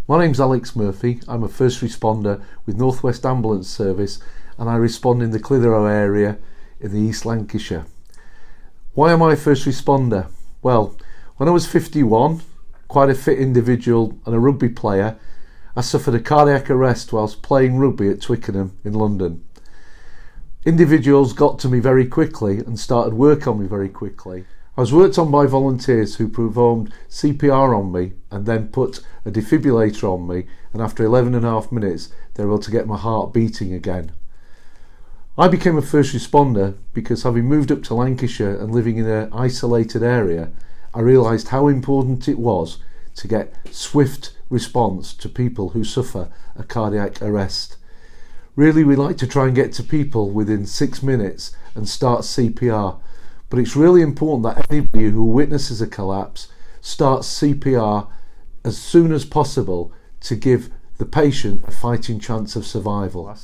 My name's Alex Murphy. I'm a first responder with North West Ambulance Service and I respond in the Clitheroe area in the East Lancashire. Why am I a first responder? Well, when I was 51, quite a fit individual and a rugby player, I suffered a cardiac arrest whilst playing rugby at Twickenham in London. Individuals got to me very quickly and started work on me very quickly. I was worked on by volunteers who performed CPR on me and then put a defibrillator on me, and after 11.5 minutes they were able to get my heart beating again. I became a first responder because, having moved up to Lancashire and living in an isolated area, I realised how important it was to get swift response to people who suffer a cardiac arrest. Really, we like to try and get to people within 6 minutes and start CPR. But it's really important that anybody who witnesses a collapse starts CPR as soon as possible to give the patient a fighting chance of survival.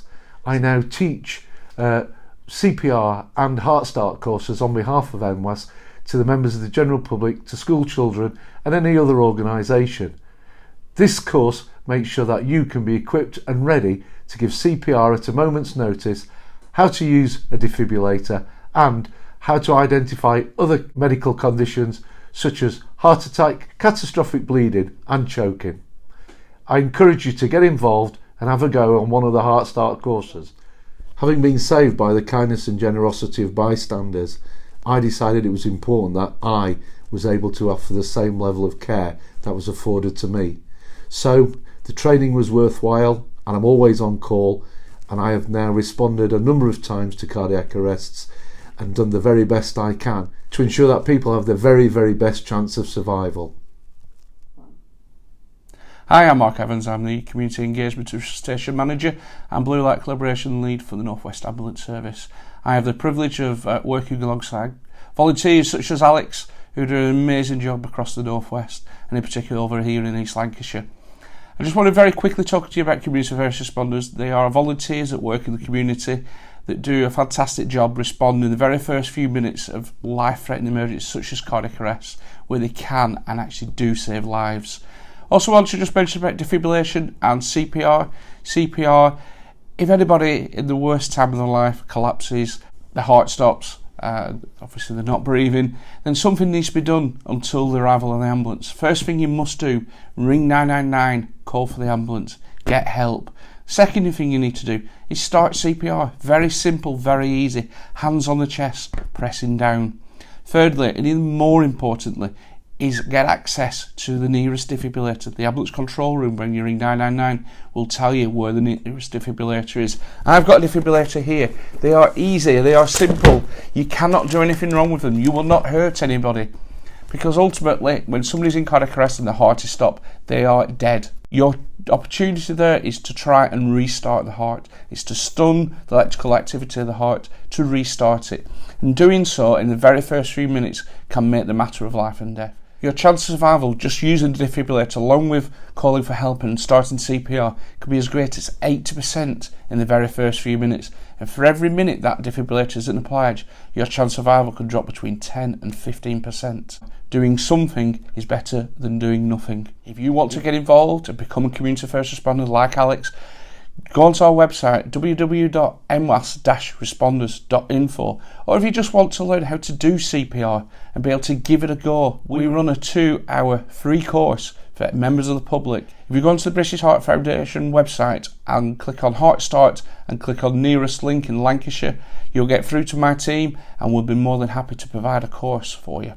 I now teach CPR and Heart Start courses on behalf of NWAS to the members of the general public, to school children and any other organisation. This course makes sure that you can be equipped and ready to give CPR at a moment's notice, how to use a defibrillator, and how to identify other medical conditions such as heart attack, catastrophic bleeding and choking. I encourage you to get involved and have a go on one of the Heart Start courses. Having been saved by the kindness and generosity of bystanders, I decided it was important that I was able to offer the same level of care that was afforded to me. So the training was worthwhile and I'm always on call, and I have now responded a number of times to cardiac arrests and done the very best I can to ensure that people have the very, very best chance of survival. Hi, I'm Mark Evans. I'm the Community Engagement Resuscitation Manager and Blue Light Collaboration Lead for the North West Ambulance Service. I have the privilege of working alongside volunteers such as Alex, who do an amazing job across the North West and in particular over here in East Lancashire. I just want to very quickly talk to you about community first responders. They are volunteers that work in the community that do a fantastic job responding in the very first few minutes of life-threatening emergencies such as cardiac arrest, where they can and actually do save lives. Also want to just mention about defibrillation and CPR. CPR, if anybody in the worst time of their life collapses, the heart stops, obviously they're not breathing, then something needs to be done until the arrival of the ambulance. First thing you must do, ring 999, call for the ambulance, get help. Second thing you need to do is start CPR. Very simple, very easy. Hands on the chest, pressing down. Thirdly, and even more importantly, is get access to the nearest defibrillator. The ambulance control room, when you ring 999, will tell you where the nearest defibrillator is. I've got a defibrillator here. They are easy, they are simple. You cannot do anything wrong with them. You will not hurt anybody. Because ultimately, when somebody's in cardiac arrest and their heart is stopped, they are dead. Your opportunity there is to try and restart the heart. It's to stun the electrical activity of the heart, to restart it. And doing so in the very first few minutes can make the matter of life and death. Your chance of survival just using the defibrillator along with calling for help and starting CPR could be as great as 80% in the very first few minutes. And for every minute that defibrillator isn't applied, your chance of survival could drop between 10 and 15%. Doing something is better than doing nothing. If you want to get involved and become a community first responder like Alex, go onto our website www.nwas-responders.info, or if you just want to learn how to do CPR and be able to give it a go, we run a 2-hour free course for members of the public. If you go onto the British Heart Foundation website and click on Heart Start and click on nearest link in Lancashire, you'll get through to my team and we'll be more than happy to provide a course for you.